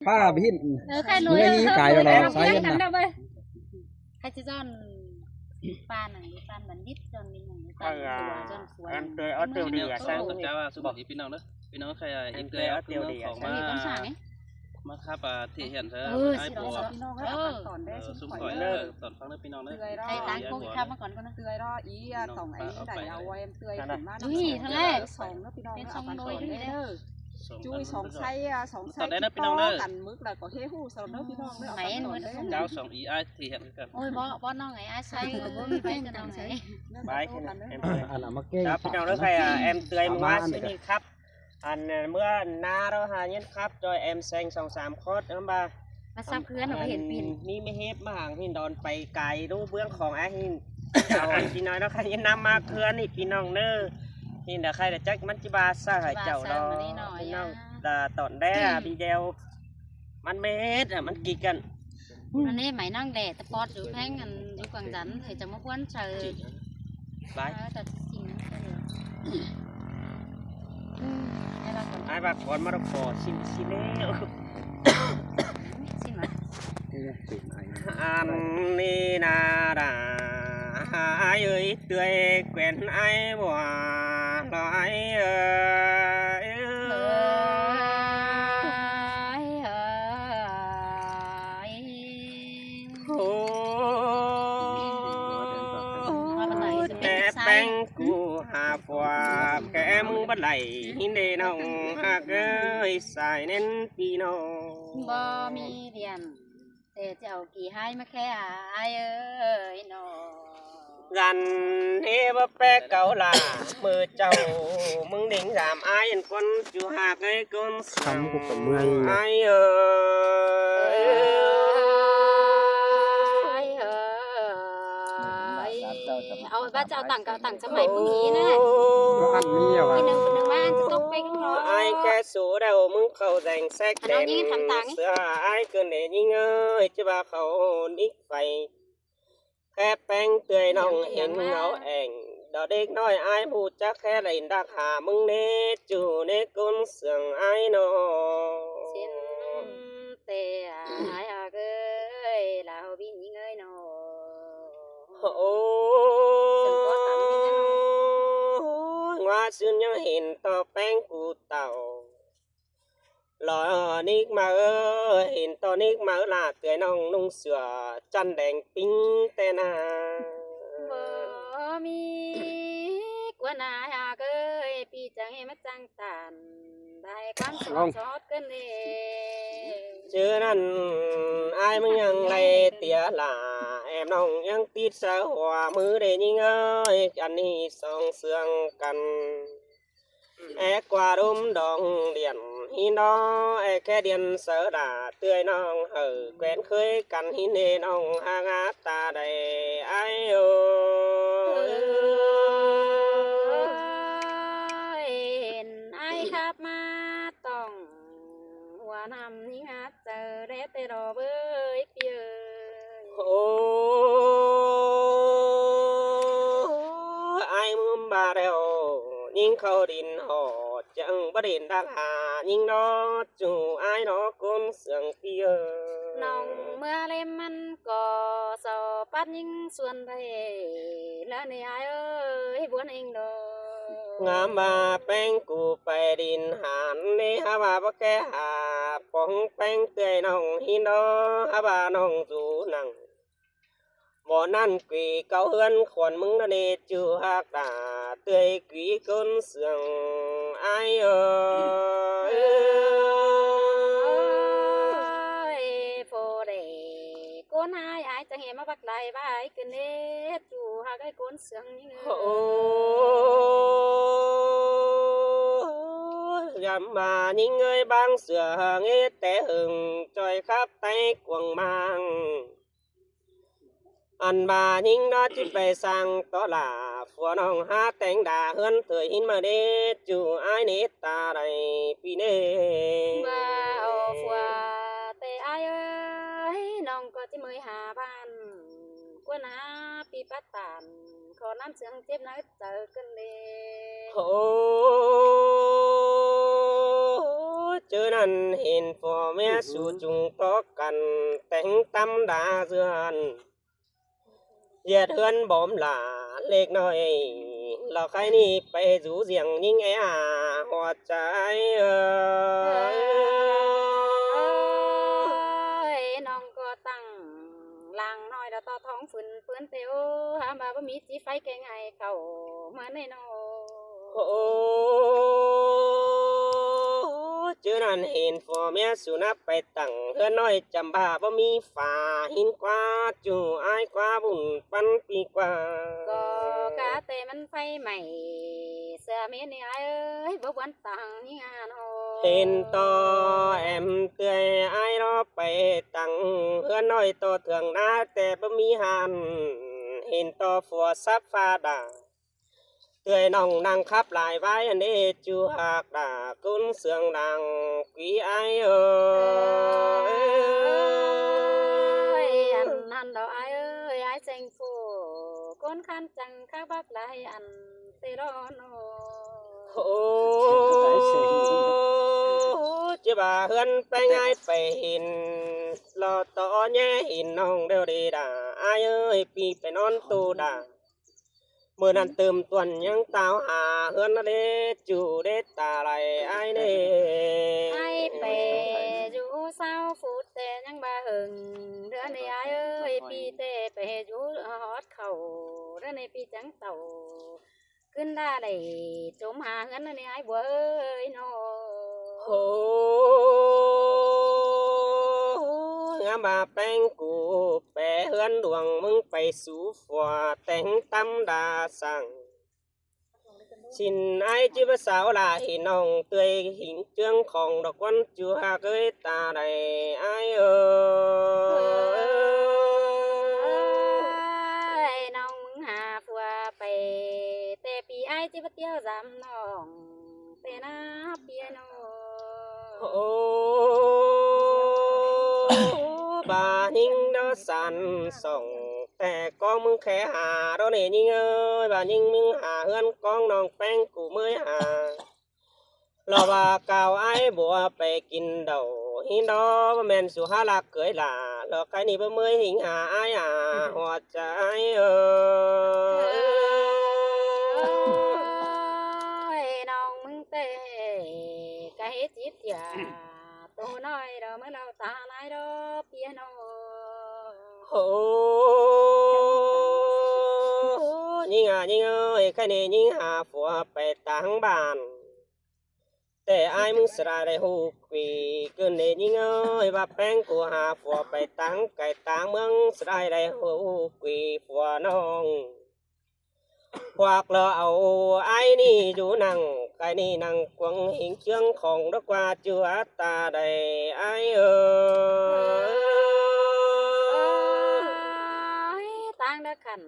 ผ้าพิน ใครรวยใครจะจอนปานหนังปานบันดิตจอนมีหนังปานตัวจอนสวย อันเตยเอาเตียวดีอ่ะใช่ จ้าว่าสุบอกพี่น้องเนอะพี่น้องใครอินเตอร์เตียวดีของมาครับที่เห็นเธอไอ้บัวสุ่มก่อยสอนฟังเนอะพี่น้องเนอะ ไอ้ตังกูทำมาก่อนก็นะ เตยรออีสองไอ้ไหนเอาไว้เตยขึ้นมา นี่ทั้งแรก สองแล้วพี่น้อง เป็น เอา สอง ไป โด สอย ง ด้วย เด้ เด้อ จุ้ยสองไส้สองไส้กันมึกแล้วก็เฮฮูสำหรับพี่น้องเด้อ ไหนมือ เจ้าสองอีไอที่เห็นกัน โอ้ยบ่น้องไงไอ้ใส่ก็มีไปกันน้องไง ไปแค่นั้น อันน่ะมาเก้ ครับพี่น้องแล้วใครแอมเตยมาชื่อนี่ครับอันเมื่อนาเราหาเงี้ยครับจอยแอมแซง2-3คอร์สน้ำบา มาซับเพื่อนเราไปเห็นปิ่น นี่ไม่เฮฟมาห่างพี่ดอนไปไกลรูเบื้องของไอ้หินเอาพี่น้อยแล้วใครยันนำมาเคลื่อนนี่พี่น้องเน้อพี่เดี๋ยวใครเดี๋ยวแจ็คมันจิบาซ่าให้เจ้าเราพี่น้องแต่ตอนแรกพี่เดียวมันไม่เฮ็ดมันกีกัน อันนี้ไหมนั่งแดดตะปอดอยู่แพงกันอยู่กลางจันthìจะมาควนเจอ ไป แต่จริงนะ ไอ้บางคนมาขอชิมชิเล่ xin mà อันนี้นาดาไอ้เอ้ยเตยแกวนไอ้บัวลอยโอ้แต่แป้งกูหาฝัวแกมึงบันไหลหินเดน้องหากเอ้ยสายเน้นปีน้อง บ่มีเรียนแต่เจ้ากี่ให้มาแค่อายเอ้ยน้อง กันเฮบแปะเก่าล่ะมือเจ้ามึงดิ่งสามอายคนจูหากไอ้คนสั่งไอ้เอ้ย เอาบ้าเจ้าต่างเก่าต่างสมัยพวกนี้นะ อันนี้อ่ะ ทีหนึ่งคนหนึ่งบ้านจะต้องไปกันร้อย ไอ้แค่สู้เดามึงเข้าแดงแซกเต็มเสือไอ้เกินเดยิงเอ้ยจะว่าเขานิกไฟแค่แป้งเตยน้องเห็นเงาแองดอเด็กน้อยไอ้พูดจักแค่ไหลดักหามึงเนจูเนกุนเสียงไอ้นอ เสียนแต่หายเอ้ยเราบินยิงเอ้ยน้อง โอ้ว่าซึ่งยังเห็นต่อแป้งกูเต่าลอยนิกมาเห็นตอนนิกมาลาเตือนน้องนุ่งเสือจันแดงปิ้งแต่นา บ่มีกว่านายเอ้ยปีจังให้มาจังตันได้ความสดกันเอง เจอนั่นอายมึงยังไรเตียหล่าแอมน้องยังติดเสาหัวมือได้ยิงเอ้ยอันนี้สองเสืองกันแอกกว่ารุมดองเดียนหินดอแอกแค่เดียนเสือด่าเตือนน้องแกวนเคยกันหินเนน้องหางาตาได้ไอ้โอเห็นไอ้ขับมาต้องหัวนำนี่ฮัดเจอเรตเตอร์เบยเปีย โอ้ไอ้มึงบาเร็วยิงเข้าดินหอจังบดินดักหายิงดอจูไอ้นอคนเสียงเปีย น้องเมื่อเล่มมันก็สอปัดยิงส่วนไปแล้วในไอ้เอ้ยบวนเองดอก งามบาแป้งกูไปดินหันนี่ฮาบาปะแกหาปองแป้งเตยน้องหินดอฮาบาน้องจูนังบ่นั่นกีเก่าเฮือนขวนมึงนั่นเอจูฮักตาเตยกีคนเสียงไอ้เอ้ย โฟเดก้นไอ้จะเห็นมาบักไหลบ้าไอ้กันเน็ดจูหากไอ้ก้นเสียงนี่ โอ้ยำมายิงเอ้ยบางเสือเงยแต่หึงจอยครับไตกวงมังอันบายิงนอจิไปสั่งต่อลาฝัวน้องหาแต่งด่าเฮือนเถยหินมาเด็ดจูไอ้เนตตาใดปีเน่ ว่าเอาฝัวแต่ไอ้เอ้ยน้องก็จะมือหาบ้านกวนหาปีปัตตานขอน้ำเสียงเจ็บน้อยเจอกันเลย โอ้ เจอนั้นเห็นพ่อแม่สู่จุงต่อกันแต่งตำดาเสือนเหยียดเฮือนบ่มหลาเล็กน้อยเราใครนี่ไปสู่เสียงยิ่งไอ้หัวใจน้องก็ตั้งลางน้อยแล้วต่อท้องฝืนเปื้อนเตียวหามาบ่มีจีไฟแกงไอเข้ามาในนอ โอ้เจอนั้นเห็นพ่อแม่สุนับไปตั้งเฮือนน้อยจำบาบ่มีฝาหินกว่าจู่อายกว่าบุญปันปีกว่า ก็กะแต่มันไฟใหม่เสื้อเมียนี่ไอ้เอ้ยบ่วันตังนี่งานโอ เห็นต่อแอมเตือยอายรอไปตั้งเฮือนน้อยต่อเถืองนาแต่บ่มีหันเห็นต่อฝัวซับฟ้าดาเตือยน้องนั่งขับหลายไว้อันนี้จูหากดากุนเสืองดังกีไอเอ้ย อันนั้นดอกไอ้เอ้ยไอ้เซ็งฟูคนคันจังคักบักหลายอันเตรอนโอ โอ้จะบ่าเฮือนไปง่ายไปเห็นรอต่อแย่เห็นน้องเดียวดีดาอายเอ้ยปีไปนอนตูดาเมื่อนั้นเติมตวนยังตาวหาเฮือนเดจูเดตาไหลไอเน่ ไอ้เปอยู่เศร้าฟูดแต่ยังบ่หึงเดือนนี้ไอ้เอ้ยปีเตไปอยู่ฮอดเขาเดือนนี้ปีจังเต่าขึ้นได้ได้จมหาเงินนี่ไอ้บ่เอ้ยน้อ โอ้งามบาแป้งกูแปรเฮือนดวงมึงไปสู่ฝัวแต่งตำดาสั่งสินไอจิบสาวลาให้น้องเตยหิงเจืองของดอกวันจูหาเกยตาใดไอเอ้ย น้องมึงหาผัวไปแต่ปีไอ้จิบเตี้ยวจำน้องแต่น้าเปียโน โอ้บาหิงดอสันส่องแต่ก็มึงแค่หาเราเนี่ยยิงเอ้ยบายิงมึงหาเฮือนกองน้องแป้งกูเมื่อยหารอว่าเก่าไอ้บัวไปกินเดาหินดอบ่แม่นสุหาลักเกยหล่ารอใครนี่บ่เมื่อยหิงหาไอ้หัวใจเอ้ย น้องมึงเตะกะเฮ็ดจิตยาตัวน้อยเราเมื่อเราตาลายดอเปียโน โอ้ยิงยิงเอ้ยใครนี่ยิงหาผัวไปต่างบ้านแต่ไอ้มึงสลายได้หูกวีเกินเลยยิงเอ้ยว่าแป้งกูหาผัวไปต่างไก่ต่างเมืองสลายได้หูกวีผัวน้องพวกเราเอาไอ้นี่อยู่นั่งไก่นี่นั่งกวงหิงเชืองของดอกว่าจัวตาได้ไอ้เอ้ย ตั้งดักขัน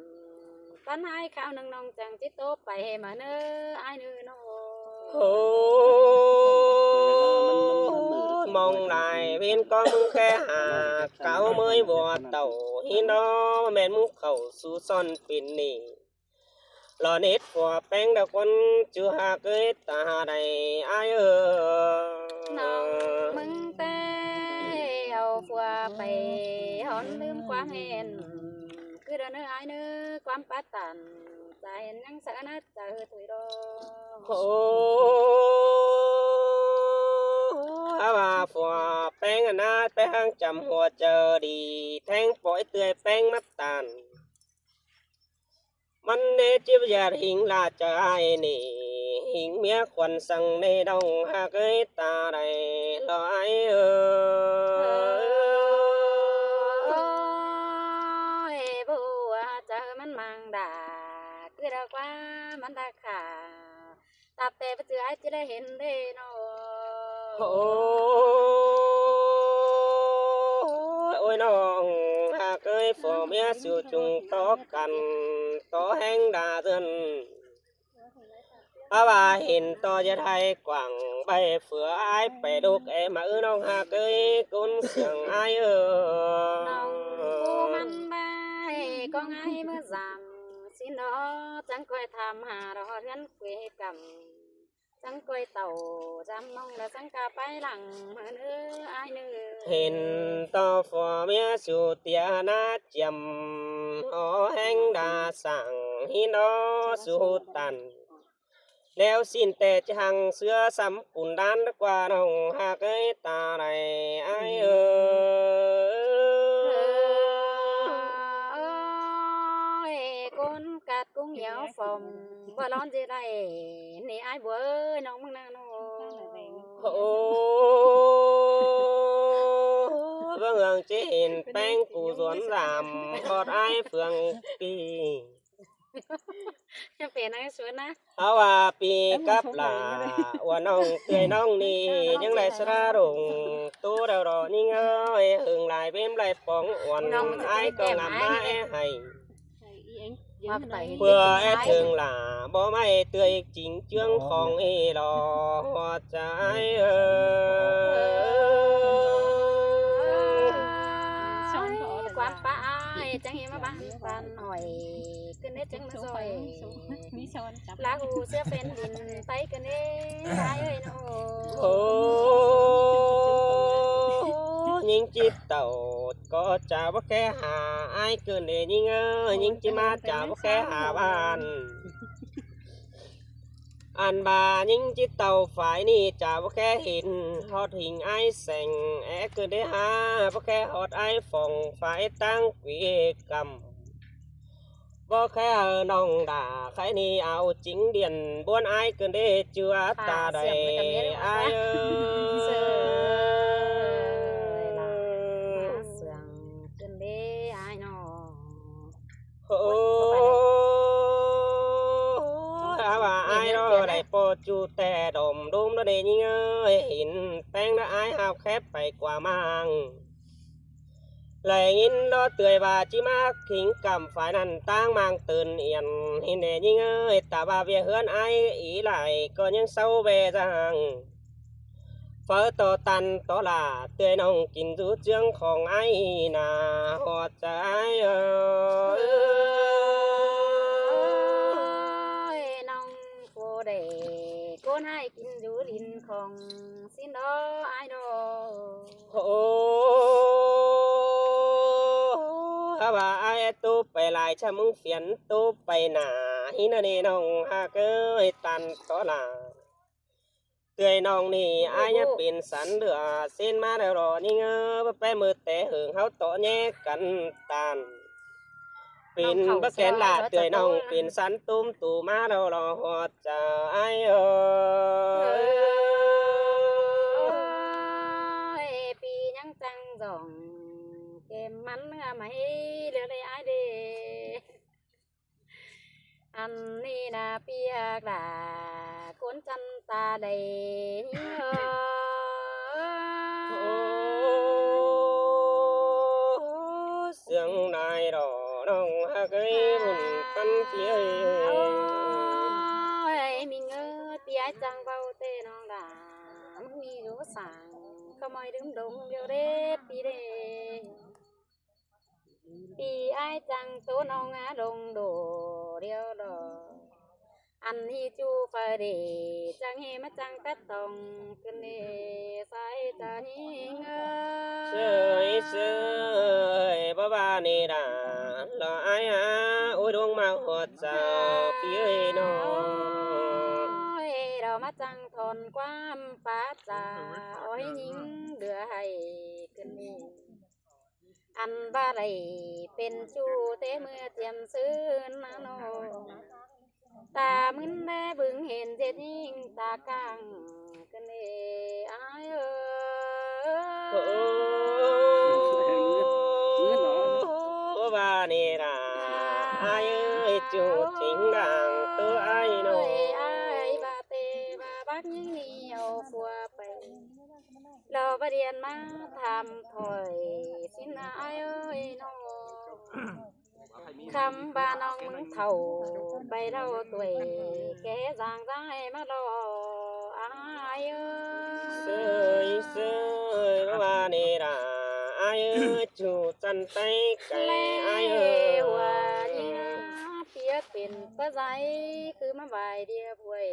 ปันให้ข้าวนึงน้องจังจิตโตไปมาเนอไอ้เนอโน โอ้มองนายเวียนก็มึงแค่หาเก่าเมื่อยบัวเต่าหินดอแม่นมึงเข้าสู่ซ่อนปินนี่รอเน็ดผัวแป้งดอกคนจูหาเกยตาใดอายเออ น้องมึงเตะเอาผัวไปหอนลืมความเห็นคือเดินเนื้อไอ้เนื้อความปัดตันใจยังสะนัดใจถุยดอ โอ้อาว่าผัวแป้งอนาแป้งจำหัวเจอดีแทงปล่อยเตือยแป้งมัดตานมันเนจิบยาหิงลาใจนี่หิงเมียควันสั่งในดงหาเกยตาใดลอยโอ้ยบัวเจอมันมังด่าคือดอกว่ามันด่าขาตับแต่ไปเจอไอ้จะได้เห็นเด้โน โอ้ยน้องหาเกยฝอเมียสู่จุงตอกกันต่อแห้งดาเดินอาว่าเห็นต่อจะไทยกว่างใบเฟือไอไปดูกมาน้องหาเกยกุนเสียงไอน้องกูมันไปก็ไงเมื่อจำสินอจังคอยทำหารอเรือนคุยกำ trắng quay tàu trăm mong là trắng cà bay lằng mà nữa ai nữa เห็นต่อฟอเมียสุเตียนาจำอ๋อแห่งดาสั่งหินอสุตันแล้วสิ้นแต่จังเสื้อสำปุ่นด้านกว่าน้องหากไอ้ตาไหนไอ้เออ ơi con cát cũng nhớ phòng bữa lon gì đây nè ai bữa ơi nong măng na nó โอ้เบื้องจะเห็นแป้งกูสวนรามทอดไอ้เฟืองปี จะเป็นอะไรสวยนะ เอาว่าปีกับลาว่าน้องเตยน้องนี่ยังไรสระรงตัวเรารอนี่เงยหึงหลายเบ้มหลายปองอ่อนไอ้ก็งามมาไอ้ให้ มาไป เพื่อไอ้ถึงหลาบ่ไม่เตยจริงเจืองของไอ้รอหัวใจเออ quán ba ai chẳng hiểu mà bán hỏi cái nét chẳng nó rồi lá u sẽ phèn đìn tay cái nét ai ơi nó โอ้ยิงจิตเต่าก็จะว่าแค่หาไอ้เกินเองยิงยิงจิมาจะว่าแค่หาบ้านอันบายิงจิตเต่าฝ่ายนี่จะว่าแค่เห็นฮอดหิงไอ้แสงแอเกินได้หาว่าแค่ฮอดไอ้ฝ่องฝ่ายตั้งเวีกรรมบ่แค่น้องด่าใครนี่เอาจริงเดียนบ้วนไอ้เกินได้เจือตาใดไอ้เอCần đi ai nó โอ้ว่าไอ้เราได้โปรจูแต่ดมดุมแล้วเดยิงเอ้ยเห็นแป้งแล้วไอ้หาวแคบไปกว่ามังไหลยินดอเตยว่าจิมาขิงกำฝ่ายนั้นตั้งมังตื่นเอียนเห็นเดยิงเอ้ยตาบาเวียเฮือนไอ้อีไหลก็ยังเศร้าเบจังเฝ้าต่อตันต่อลาเตยน้องกินจูเจืองของไอ้นาหัวใจเออ nông cô để con hai kinh rú linh không xin đó ai đó โอ้ว่าไอ้ตูไปลายชะมึงเฟียนตูไปหนาฮินานี่น้องหาเกยตันต่อลาเตยน้องนี่ไอ้เนี่ยเป็นสันเดือเส้นมาแล้วรอนี่เงอไปมือแต่หึงเขาต่อแยกกันตันเป็นบักแกนลาเตยน้องเป็นสันตุ้มตู่มาแล้วรอหัวใจไอ้เออ ปียังจังดองเกมมันไม่เรื่องใดไอ้เดอันนี้นะเปียกด่าคนจันตาใดเสียงนายดอน้องหากไอ้บุญกันเจีย mình ơi pi ai chẳng vào tê non đà mi rú sàng không ai đứng đúng điều đấy pi ai chẳng tố non á đồng đồ điều đó ăn hi chu phải để chẳng hi mà chẳng tết tòng cần để sai ta hi sơi sơi ba ba nè đà là ai á ôi đông mà hoạt sao phía nó mà chẳng thôn quan phá trà ôi những đứa hay cần đi ăn ba nàyเป็นชูเตมือเตรียมซื้อนาโนตามึนแม่บึงเห็นเจ็ดยิ่งตากลางกันเอ้ยเอ้ยบ้านี่ล่ะไอ้เอ้ยจูจริงดังตัวไอ้โน่ไอ้บาเตบาบักยิ่งเหนียวฟัวไปเราประเดียนมาทำถอยสินะไอ้เอ้ยโน่คำบาน้องมึงเท่าไปเราตัวแกจางได้มาดอไอ้เอ้ย sơi sơi ba ba nè đà ai ơi chủ chân tay cái ai ơi เปียกเป็นปะใจคือมาใบเดียบวย